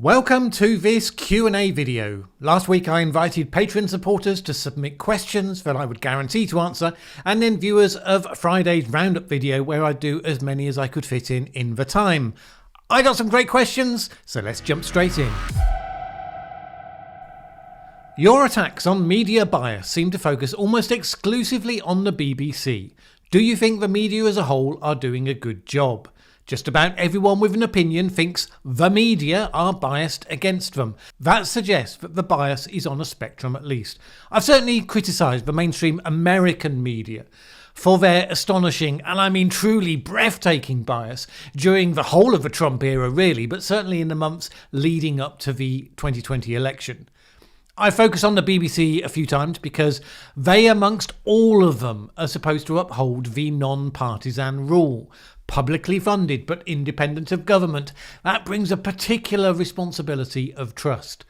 Welcome to this Q&A video. Last week I invited Patreon supporters to submit questions that I would guarantee to answer, and then viewers of Friday's roundup video where I'd do as many as I could fit in the time. I got some great questions, so let's jump straight in. Your attacks on media bias seem to focus almost exclusively on the BBC. Do you think the media as a whole are doing a good job? Just about everyone with an opinion thinks the media are biased against them. That suggests that the bias is on a spectrum at least. I've certainly criticised the mainstream American media for their astonishing, and I mean truly breathtaking bias during the whole of the Trump era really, but certainly in the months leading up to the 2020 election. I focus on the BBC a few times because they, amongst all of them, are supposed to uphold the non-partisan rule. Publicly funded but independent of government, that brings a particular responsibility of trust.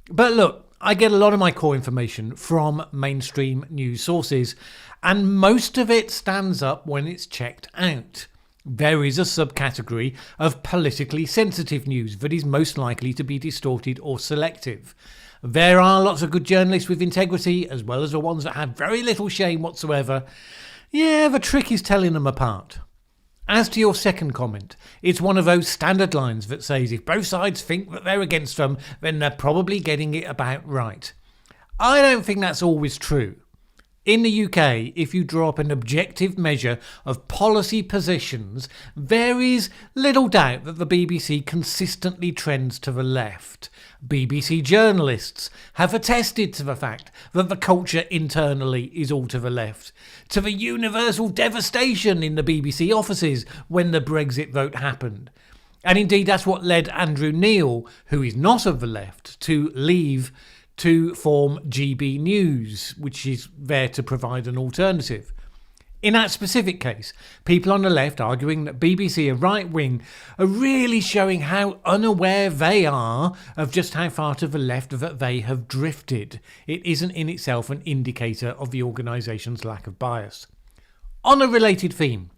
But look, I get a lot of my core information from mainstream news sources, and most of it stands up when it's checked out. There is a subcategory of politically sensitive news that is most likely to be distorted or selective. There are lots of good journalists with integrity, as well as the ones that have very little shame whatsoever. Yeah, the trick is telling them apart. As to your second comment, it's one of those standard lines that says if both sides think that they're against them, then they're probably getting it about right. I don't think that's always true. In the UK, if you draw up an objective measure of policy positions, there is little doubt that the BBC consistently trends to the left. BBC journalists have attested to the fact that the culture internally is all to the left, to the universal devastation in the BBC offices when the Brexit vote happened. And indeed that's what led Andrew Neil, who is not of the left, to leave to form GB News, which is there to provide an alternative. In that specific case, people on the left arguing that BBC are right-wing are really showing how unaware they are of just how far to the left that they have drifted. It isn't in itself an indicator of the organisation's lack of bias. On a related theme,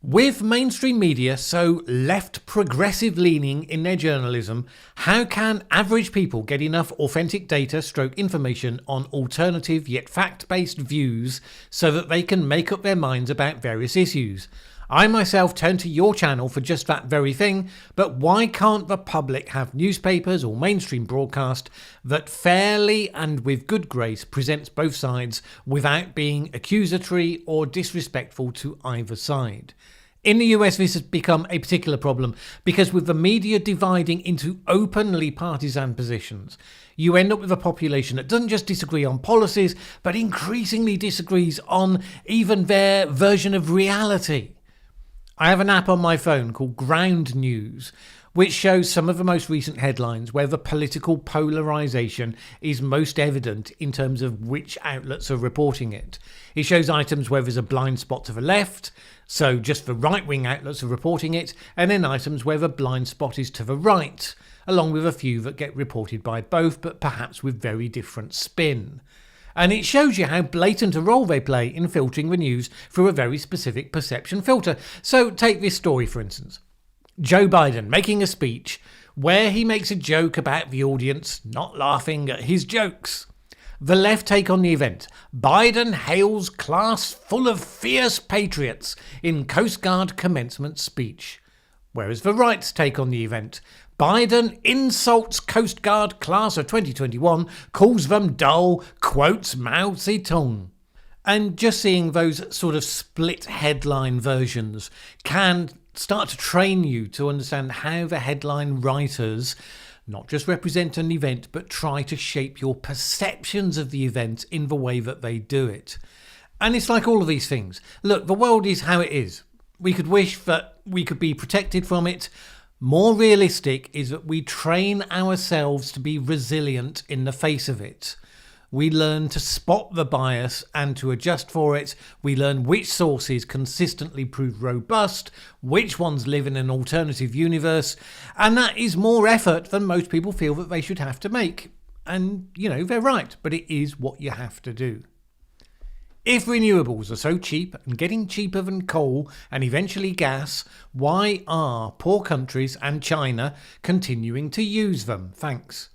with mainstream media so left progressive leaning in their journalism, how can average people get enough authentic data / information on alternative yet fact-based views so that they can make up their minds about various issues? I myself turn to your channel for just that very thing, but why can't the public have newspapers or mainstream broadcast that fairly and with good grace presents both sides without being accusatory or disrespectful to either side? In the US, this has become a particular problem because with the media dividing into openly partisan positions, you end up with a population that doesn't just disagree on policies, but increasingly disagrees on even their version of reality. I have an app on my phone called Ground News, which shows some of the most recent headlines where the political polarisation is most evident in terms of which outlets are reporting it. It shows items where there's a blind spot to the left, so just the right-wing outlets are reporting it, and then items where the blind spot is to the right, along with a few that get reported by both, but perhaps with very different spin. And it shows you how blatant a role they play in filtering the news through a very specific perception filter. So take this story, for instance. Joe Biden making a speech where he makes a joke about the audience not laughing at his jokes. The left take on the event. Biden hails class full of fierce patriots in Coast Guard commencement speech. Whereas the right's take on the event. Biden insults Coast Guard class of 2021, calls them dull, quotes Mao Zedong. And just seeing those sort of split headline versions can start to train you to understand how the headline writers not just represent an event, but try to shape your perceptions of the event in the way that they do it. And it's like all of these things. Look, the world is how it is. We could wish that we could be protected from it. More realistic is that we train ourselves to be resilient in the face of it. We learn to spot the bias and to adjust for it. We learn which sources consistently prove robust, which ones live in an alternative universe, and that is more effort than most people feel that they should have to make. And, they're right, but it is what you have to do. If renewables are so cheap and getting cheaper than coal and eventually gas, why are poor countries and China continuing to use them? Thanks.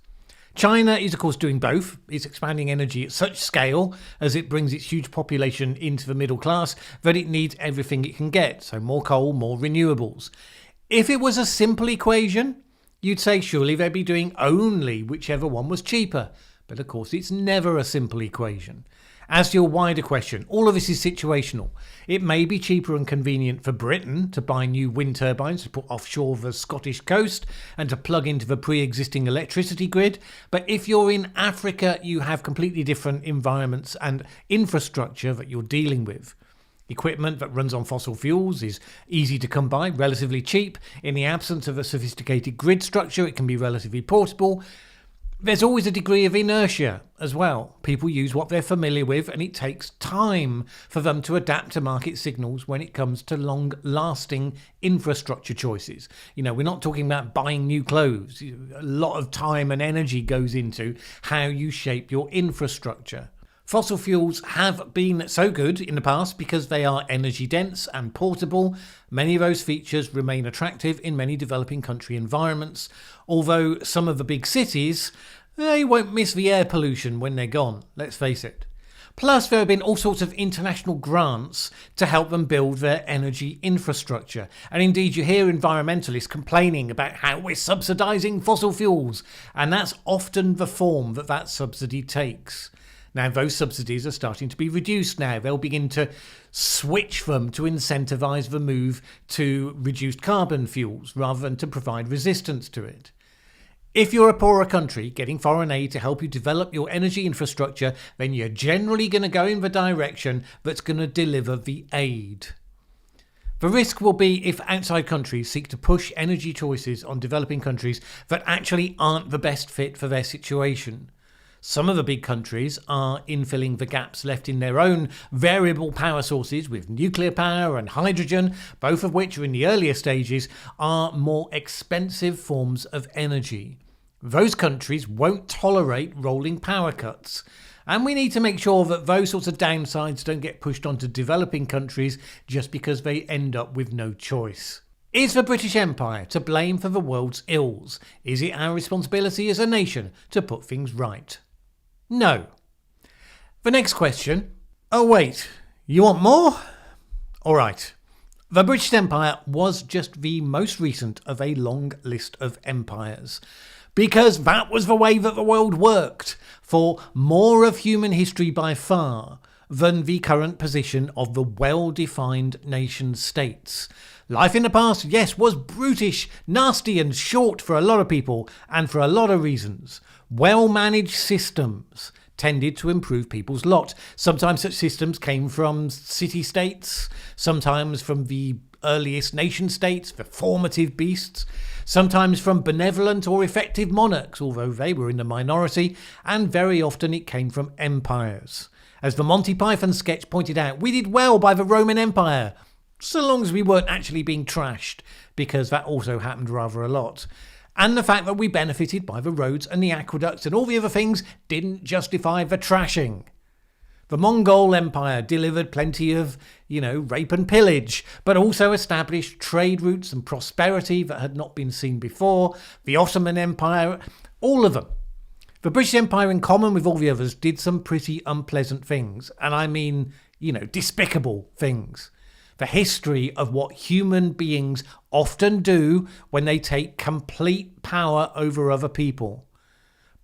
China is of course doing both. It's expanding energy at such scale as it brings its huge population into the middle class that it needs everything it can get. So more coal, more renewables. If it was a simple equation, you'd say surely they'd be doing only whichever one was cheaper. But of course it's never a simple equation. As to your wider question, all of this is situational. It may be cheaper and convenient for Britain to buy new wind turbines to put offshore the Scottish coast and to plug into the pre-existing electricity grid, but if you're in Africa, you have completely different environments and infrastructure that you're dealing with. Equipment that runs on fossil fuels is easy to come by, relatively cheap. In the absence of a sophisticated grid structure, it can be relatively portable. There's always a degree of inertia as well. People use what they're familiar with, and it takes time for them to adapt to market signals when it comes to long-lasting infrastructure choices. You know, we're not talking about buying new clothes. A lot of time and energy goes into how you shape your infrastructure. Fossil fuels have been so good in the past because they are energy dense and portable. Many of those features remain attractive in many developing country environments, although some of the big cities, they won't miss the air pollution when they're gone, let's face it. Plus, there have been all sorts of international grants to help them build their energy infrastructure. And indeed, you hear environmentalists complaining about how we're subsidising fossil fuels, and that's often the form that subsidy takes. Now, those subsidies are starting to be reduced now. They'll begin to switch them to incentivise the move to reduced carbon fuels rather than to provide resistance to it. If you're a poorer country getting foreign aid to help you develop your energy infrastructure, then you're generally going to go in the direction that's going to deliver the aid. The risk will be if outside countries seek to push energy choices on developing countries that actually aren't the best fit for their situation. Some of the big countries are infilling the gaps left in their own variable power sources with nuclear power and hydrogen, both of which are in the earlier stages, are more expensive forms of energy. Those countries won't tolerate rolling power cuts. And we need to make sure that those sorts of downsides don't get pushed onto developing countries just because they end up with no choice. Is the British Empire to blame for the world's ills? Is it our responsibility as a nation to put things right? No. The next question. Oh wait, you want more? Alright. The British Empire was just the most recent of a long list of empires. Because that was the way that the world worked for more of human history by far than the current position of the well-defined nation states. Life in the past, yes, was brutish, nasty and short for a lot of people and for a lot of reasons. Well-managed systems tended to improve people's lot. Sometimes such systems came from city-states, sometimes from the earliest nation-states, the formative beasts, sometimes from benevolent or effective monarchs, although they were in the minority, and very often it came from empires. As the Monty Python sketch pointed out, we did well by the Roman Empire, so long as we weren't actually being trashed, because that also happened rather a lot. And the fact that we benefited by the roads and the aqueducts and all the other things didn't justify the trashing. The Mongol Empire delivered plenty of, rape and pillage, but also established trade routes and prosperity that had not been seen before. The Ottoman Empire, all of them. The British Empire, in common with all the others, did some pretty unpleasant things. And I mean, despicable things. The history of what human beings often do when they take complete power over other people.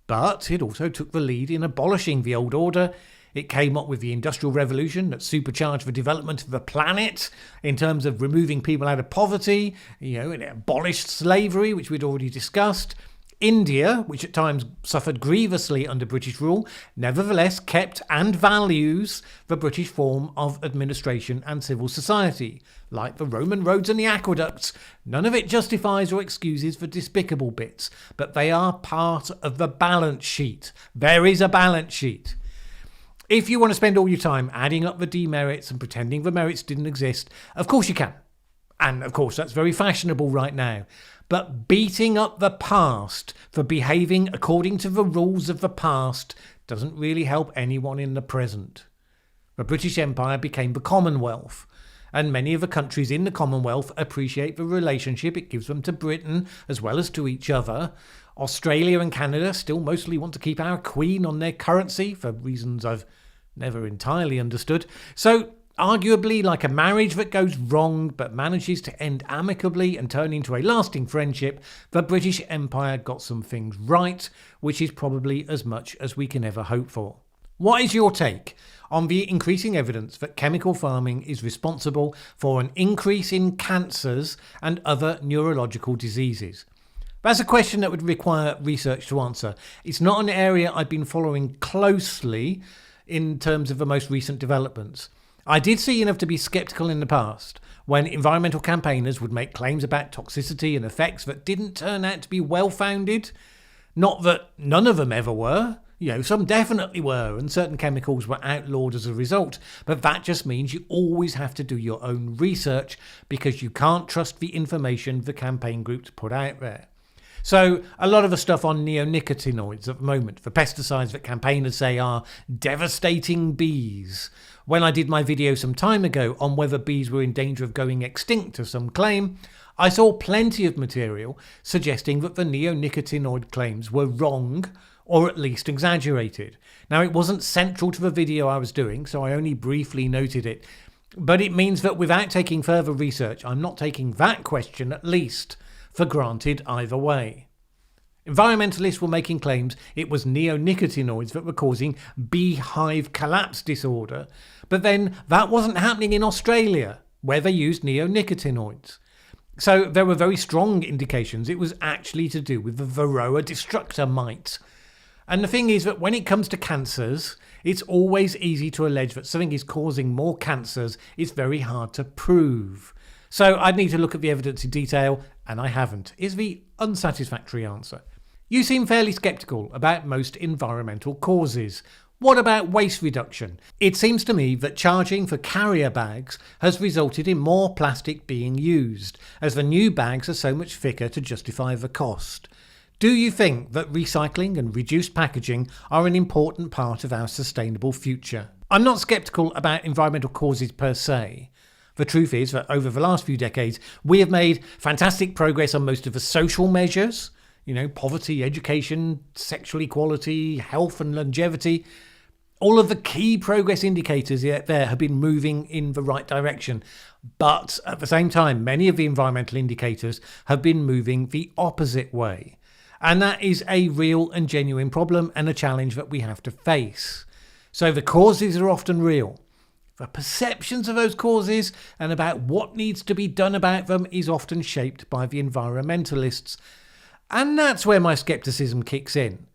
But it also took the lead in abolishing the old order. It came up with the Industrial Revolution that supercharged the development of the planet in terms of removing people out of poverty. It abolished slavery, which we'd already discussed. India, which at times suffered grievously under British rule, nevertheless kept and values the British form of administration and civil society, like the Roman roads and the aqueducts. None of it justifies or excuses the despicable bits, but they are part of the balance sheet. There is a balance sheet. If you want to spend all your time adding up the demerits and pretending the merits didn't exist, of course you can. And of course that's very fashionable right now. But beating up the past for behaving according to the rules of the past doesn't really help anyone in the present. The British Empire became the Commonwealth, and many of the countries in the Commonwealth appreciate the relationship it gives them to Britain as well as to each other. Australia and Canada still mostly want to keep our Queen on their currency for reasons I've never entirely understood. So, arguably, like a marriage that goes wrong but manages to end amicably and turn into a lasting friendship, the British Empire got some things right, which is probably as much as we can ever hope for. What is your take on the increasing evidence that chemical farming is responsible for an increase in cancers and other neurological diseases? That's a question that would require research to answer. It's not an area I've been following closely in terms of the most recent developments. I did see enough to be sceptical in the past, when environmental campaigners would make claims about toxicity and effects that didn't turn out to be well-founded. Not that none of them ever were. Some definitely were, and certain chemicals were outlawed as a result, but that just means you always have to do your own research because you can't trust the information the campaign groups put out there. So a lot of the stuff on neonicotinoids at the moment, the pesticides that campaigners say are devastating bees. When I did my video some time ago on whether bees were in danger of going extinct, as some claim, I saw plenty of material suggesting that the neonicotinoid claims were wrong, or at least exaggerated. Now, it wasn't central to the video I was doing, so I only briefly noted it, but it means that without taking further research, I'm not taking that question, at least, for granted either way. Environmentalists were making claims it was neonicotinoids that were causing beehive collapse disorder, but then that wasn't happening in Australia, where they used neonicotinoids. So there were very strong indications it was actually to do with the Varroa destructor mite. And the thing is that when it comes to cancers, it's always easy to allege that something is causing more cancers. It's very hard to prove. So I'd need to look at the evidence in detail, and I haven't, is the unsatisfactory answer. You seem fairly sceptical about most environmental causes. What about waste reduction? It seems to me that charging for carrier bags has resulted in more plastic being used, as the new bags are so much thicker to justify the cost. Do you think that recycling and reduced packaging are an important part of our sustainable future? I'm not sceptical about environmental causes per se. The truth is that over the last few decades, we have made fantastic progress on most of the social measures, poverty, education, sexual equality, health and longevity. All of the key progress indicators there have been moving in the right direction. But at the same time, many of the environmental indicators have been moving the opposite way. And that is a real and genuine problem and a challenge that we have to face. So the causes are often real. The perceptions of those causes and about what needs to be done about them is often shaped by the environmentalists. And that's where my skepticism kicks in.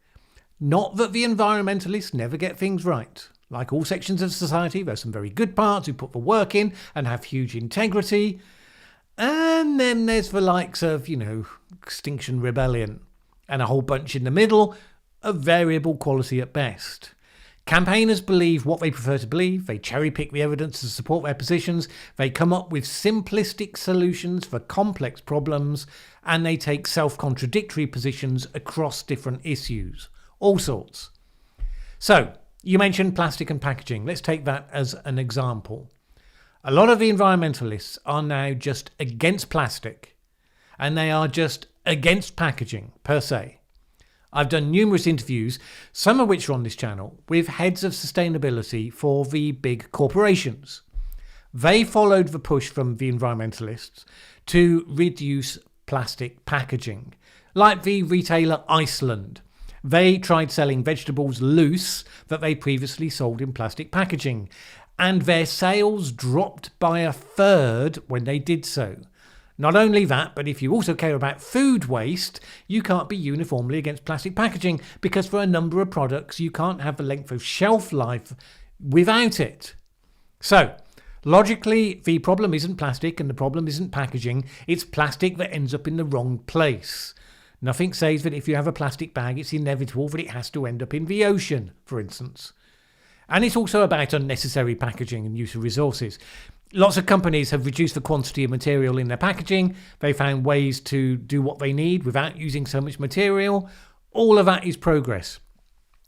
Not that the environmentalists never get things right. Like all sections of society, there's some very good parts who put the work in and have huge integrity. And then there's the likes of, Extinction Rebellion. And a whole bunch in the middle of variable quality at best. Campaigners believe what they prefer to believe, they cherry-pick the evidence to support their positions, they come up with simplistic solutions for complex problems, and they take self-contradictory positions across different issues. All sorts. So, you mentioned plastic and packaging. Let's take that as an example. A lot of the environmentalists are now just against plastic, and they are just against packaging per se. I've done numerous interviews, some of which are on this channel, with heads of sustainability for the big corporations. They followed the push from the environmentalists to reduce plastic packaging. Like the retailer Iceland, they tried selling vegetables loose that they previously sold in plastic packaging, and their sales dropped by a third when they did so. Not only that, but if you also care about food waste, you can't be uniformly against plastic packaging because for a number of products you can't have the length of shelf life without it. So, logically, the problem isn't plastic and the problem isn't packaging, it's plastic that ends up in the wrong place. Nothing says that if you have a plastic bag it's inevitable that it has to end up in the ocean, for instance. And it's also about unnecessary packaging and use of resources. Lots of companies have reduced the quantity of material in their packaging. They found ways to do what they need without using so much material. All of that is progress.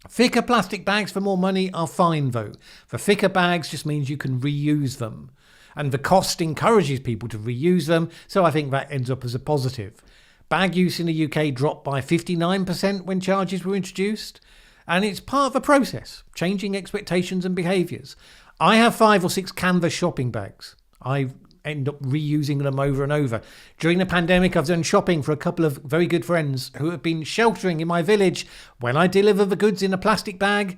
Thicker plastic bags for more money are fine though. The thicker bags just means you can reuse them. And the cost encourages people to reuse them, so I think that ends up as a positive. Bag use in the UK dropped by 59% when charges were introduced. And it's part of a process, changing expectations and behaviours. I have 5 or 6 canvas shopping bags. I end up reusing them over and over. During the pandemic, I've done shopping for a couple of very good friends who have been sheltering in my village. When I deliver the goods in a plastic bag,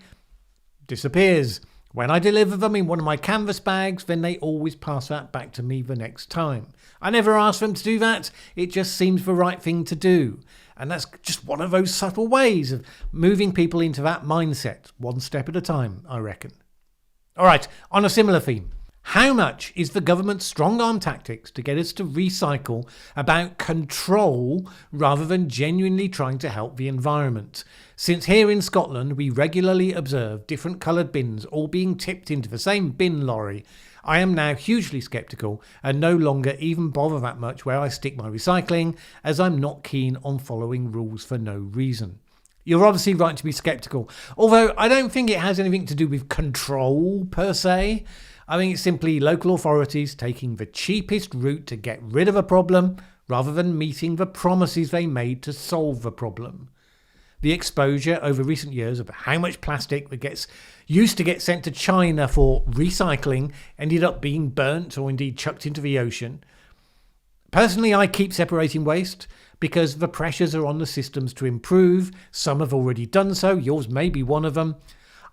disappears. When I deliver them in one of my canvas bags, then they always pass that back to me the next time. I never asked them to do that. It just seems the right thing to do. And that's just one of those subtle ways of moving people into that mindset, one step at a time, I reckon. All right, on a similar theme. How much is the government's strong-arm tactics to get us to recycle about control rather than genuinely trying to help the environment? Since here in Scotland we regularly observe different coloured bins all being tipped into the same bin lorry, I am now hugely sceptical and no longer even bother that much where I stick my recycling, as I'm not keen on following rules for no reason. You're obviously right to be sceptical, although I don't think it has anything to do with control per se. I think it's simply local authorities taking the cheapest route to get rid of a problem rather than meeting the promises they made to solve the problem. The exposure over recent years of how much plastic that used to get sent to China for recycling ended up being burnt or indeed chucked into the ocean. Personally, I keep separating waste because the pressures are on the systems to improve. Some have already done so. Yours may be one of them.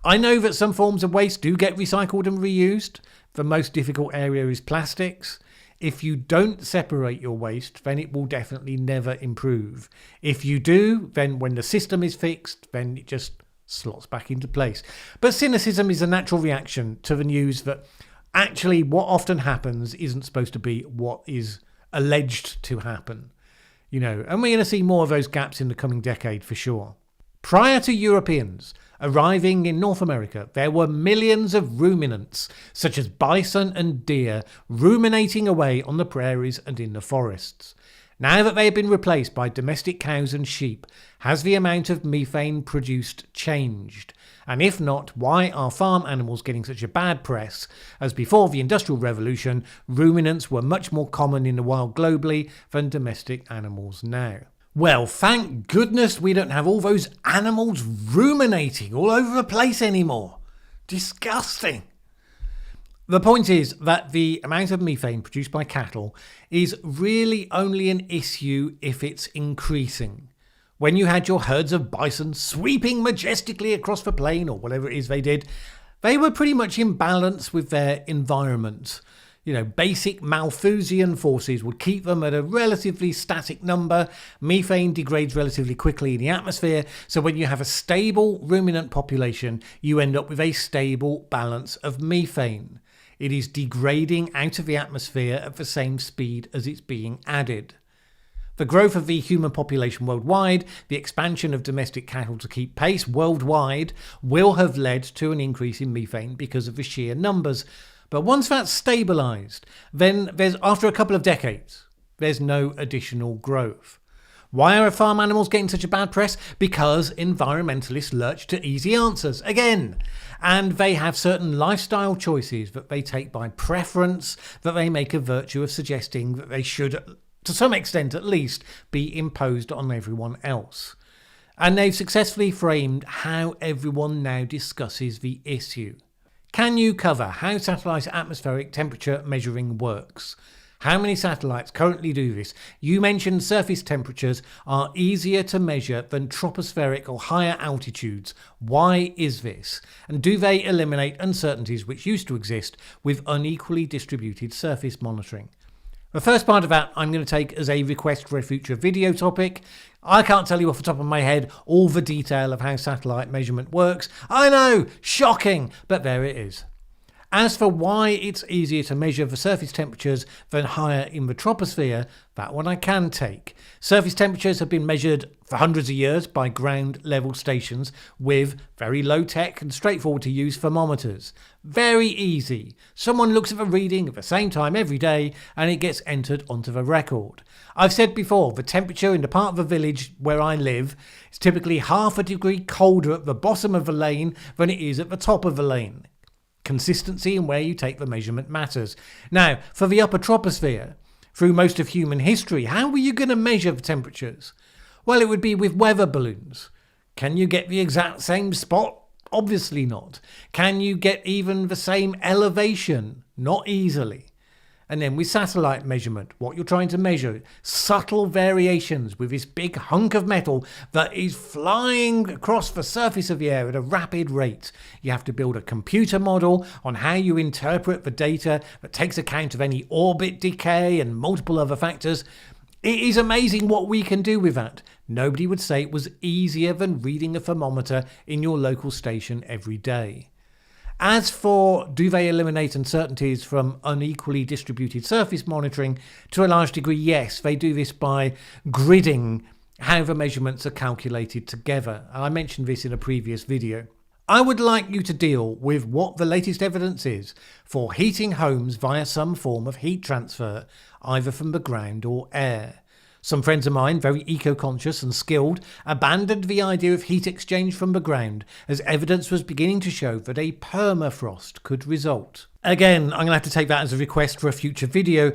I know that some forms of waste do get recycled and reused. The most difficult area is plastics. If you don't separate your waste, then it will definitely never improve. If you do, then when the system is fixed, then it just slots back into place. But cynicism is a natural reaction to the news that actually what often happens isn't supposed to be what is alleged to happen. And we're going to see more of those gaps in the coming decade for sure. Prior to Europeans arriving in North America, there were millions of ruminants, such as bison and deer, ruminating away on the prairies and in the forests. Now that they have been replaced by domestic cows and sheep, has the amount of methane produced changed? And if not, why are farm animals getting such a bad press, as before the Industrial Revolution, ruminants were much more common in the wild globally than domestic animals now? Well, thank goodness we don't have all those animals ruminating all over the place anymore. Disgusting. The point is that the amount of methane produced by cattle is really only an issue if it's increasing. When you had your herds of bison sweeping majestically across the plain or whatever it is they did, they were pretty much in balance with their environment. Basic Malthusian forces would keep them at a relatively static number. Methane degrades relatively quickly in the atmosphere, so when you have a stable ruminant population, you end up with a stable balance of methane. It is degrading out of the atmosphere at the same speed as it's being added. The growth of the human population worldwide, the expansion of domestic cattle to keep pace worldwide, will have led to an increase in methane because of the sheer numbers. But once that's stabilised, then after a couple of decades, there's no additional growth. Why are farm animals getting such a bad press? Because environmentalists lurch to easy answers again. And they have certain lifestyle choices that they take by preference, that they make a virtue of suggesting that they should, to some extent at least, be imposed on everyone else. And they've successfully framed how everyone now discusses the issue. Can you cover how satellite atmospheric temperature measuring works? How many satellites currently do this? You mentioned surface temperatures are easier to measure than tropospheric or higher altitudes. Why is this? And do they eliminate uncertainties which used to exist with unequally distributed surface monitoring? The first part of that I'm going to take as a request for a future video topic. I can't tell you off the top of my head all the detail of how satellite measurement works. I know, shocking, but there it is. As for why it's easier to measure the surface temperatures than higher in the troposphere, that one I can take. Surface temperatures have been measured for hundreds of years by ground level stations with very low tech and straightforward to use thermometers. Very easy. Someone looks at the reading at the same time every day and it gets entered onto the record. I've said before, the temperature in the part of the village where I live is typically half a degree colder at the bottom of the lane than it is at the top of the lane. Consistency in where you take the measurement matters. Now, for the upper troposphere, through most of human history, how were you going to measure the temperatures? Well, it would be with weather balloons. Can you get the exact same spot? Obviously not. Can you get even the same elevation? Not easily. And then with satellite measurement, what you're trying to measure, subtle variations with this big hunk of metal that is flying across the surface of the air at a rapid rate. You have to build a computer model on how you interpret the data that takes account of any orbit decay and multiple other factors. It is amazing what we can do with that. Nobody would say it was easier than reading a thermometer in your local station every day. As for do they eliminate uncertainties from unequally distributed surface monitoring, to a large degree, yes. They do this by gridding how the measurements are calculated together. I mentioned this in a previous video. I would like you to deal with what the latest evidence is for heating homes via some form of heat transfer, either from the ground or air. Some friends of mine, very eco-conscious and skilled, abandoned the idea of heat exchange from the ground as evidence was beginning to show that a permafrost could result. Again, I'm going to have to take that as a request for a future video.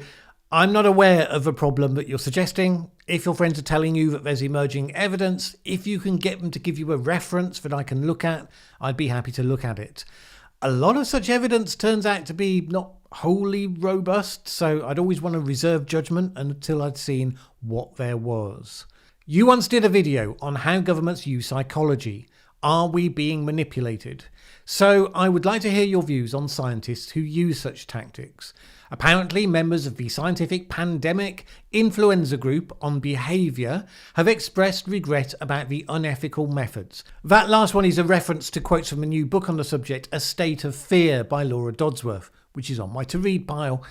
I'm not aware of a problem that you're suggesting. If your friends are telling you that there's emerging evidence, if you can get them to give you a reference that I can look at, I'd be happy to look at it. A lot of such evidence turns out to be not wholly robust, so I'd always want to reserve judgment until I'd seen what there was. You once did a video on how governments use psychology. Are we being manipulated? So I would like to hear your views on scientists who use such tactics. Apparently, members of the Scientific Pandemic Influenza Group on Behaviour have expressed regret about the unethical methods. That last one is a reference to quotes from a new book on the subject, A State of Fear by Laura Dodsworth, which is on my to-read pile.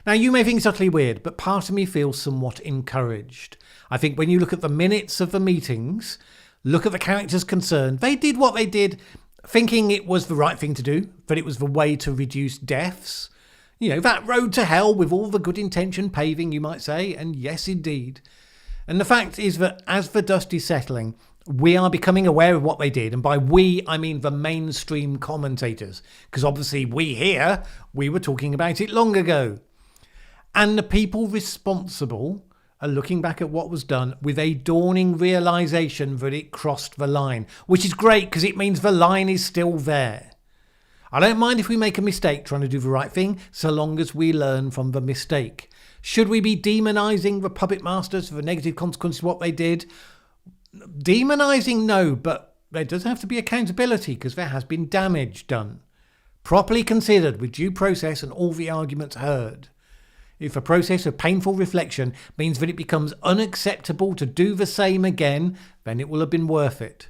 Now, you may think it's utterly weird, but part of me feels somewhat encouraged. I think when you look at the minutes of the meetings, look at the characters concerned, they did what they did thinking it was the right thing to do, that it was the way to reduce deaths. You know, that road to hell with all the good intention paving, you might say, and yes, indeed. And the fact is that as the dust is settling, we are becoming aware of what they did. And by we, I mean the mainstream commentators, because obviously we were talking about it long ago. And the people responsible are looking back at what was done with a dawning realization that it crossed the line, which is great because it means the line is still there. I don't mind if we make a mistake trying to do the right thing, so long as we learn from the mistake. Should we be demonising the puppet masters for the negative consequences of what they did? Demonising, no, but there does have to be accountability because there has been damage done. Properly considered with due process and all the arguments heard. If a process of painful reflection means that it becomes unacceptable to do the same again, then it will have been worth it.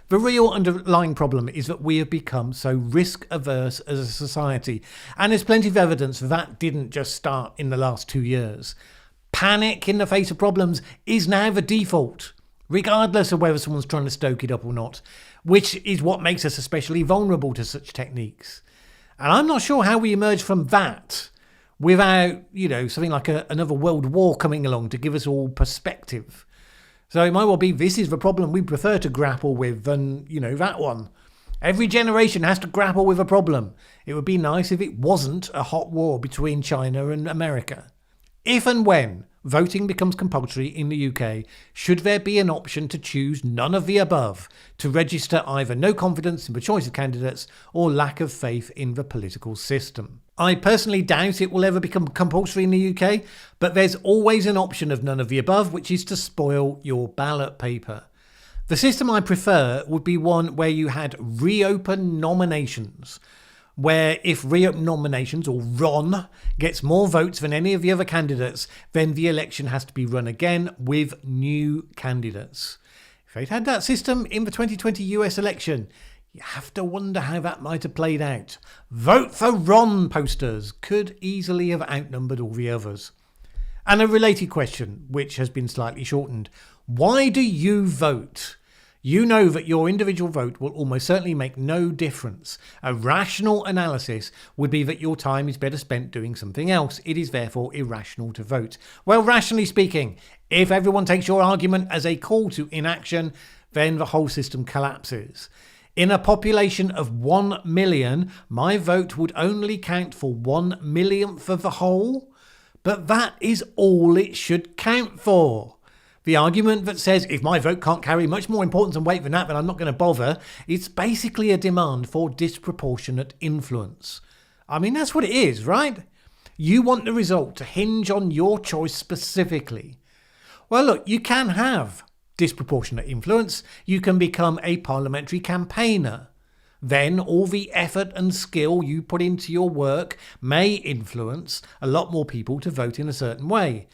The real underlying problem is that we have become so risk-averse as a society, and there's plenty of evidence that didn't just start in the last 2 years. Panic in the face of problems is now the default, regardless of whether someone's trying to stoke it up or not, which is what makes us especially vulnerable to such techniques. And I'm not sure how we emerge from that without, something like another world war coming along to give us all perspective. So it might well be this is the problem we prefer to grapple with than, that one. Every generation has to grapple with a problem. It would be nice if it wasn't a hot war between China and America. If and when voting becomes compulsory in the UK, should there be an option to choose none of the above, to register either no confidence in the choice of candidates or lack of faith in the political system? I personally doubt it will ever become compulsory in the UK, but there's always an option of none of the above, which is to spoil your ballot paper. The system I prefer would be one where you had reopen nominations, where if reopen nominations, or RON, gets more votes than any of the other candidates, then the election has to be run again with new candidates. If they'd had that system in the 2020 US election, You have to wonder how that might have played out. Vote for Ron posters could easily have outnumbered all the others. And a related question, which has been slightly shortened. Why do you vote? You know that your individual vote will almost certainly make no difference. A rational analysis would be that your time is better spent doing something else. It is therefore irrational to vote. Well, rationally speaking, if everyone takes your argument as a call to inaction, then the whole system collapses. In a population of 1 million, my vote would only count for 1/1,000,000th of the whole. But that is all it should count for. The argument that says if my vote can't carry much more importance and weight than that, then I'm not going to bother, it's basically a demand for disproportionate influence. I mean, that's what it is, right? You want the result to hinge on your choice specifically. Well, look, you can have disproportionate influence. You can become a parliamentary campaigner. Then all the effort and skill you put into your work may influence a lot more people to vote in a certain way.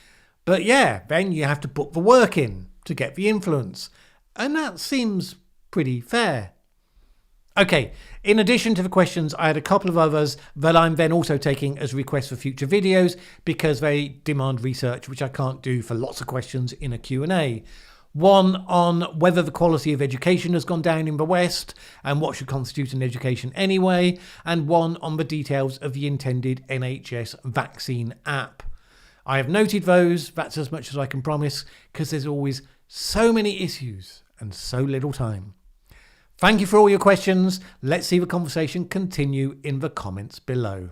But yeah, then you have to put the work in to get the influence. And that seems pretty fair. Okay, in addition to the questions, I had a couple of others that I'm then also taking as requests for future videos because they demand research, which I can't do for lots of questions in a Q&A. One on whether the quality of education has gone down in the West and what should constitute an education anyway, and one on the details of the intended NHS vaccine app. I have noted those, that's as much as I can promise, because there's always so many issues and so little time. Thank you for all your questions. Let's see the conversation continue in the comments below.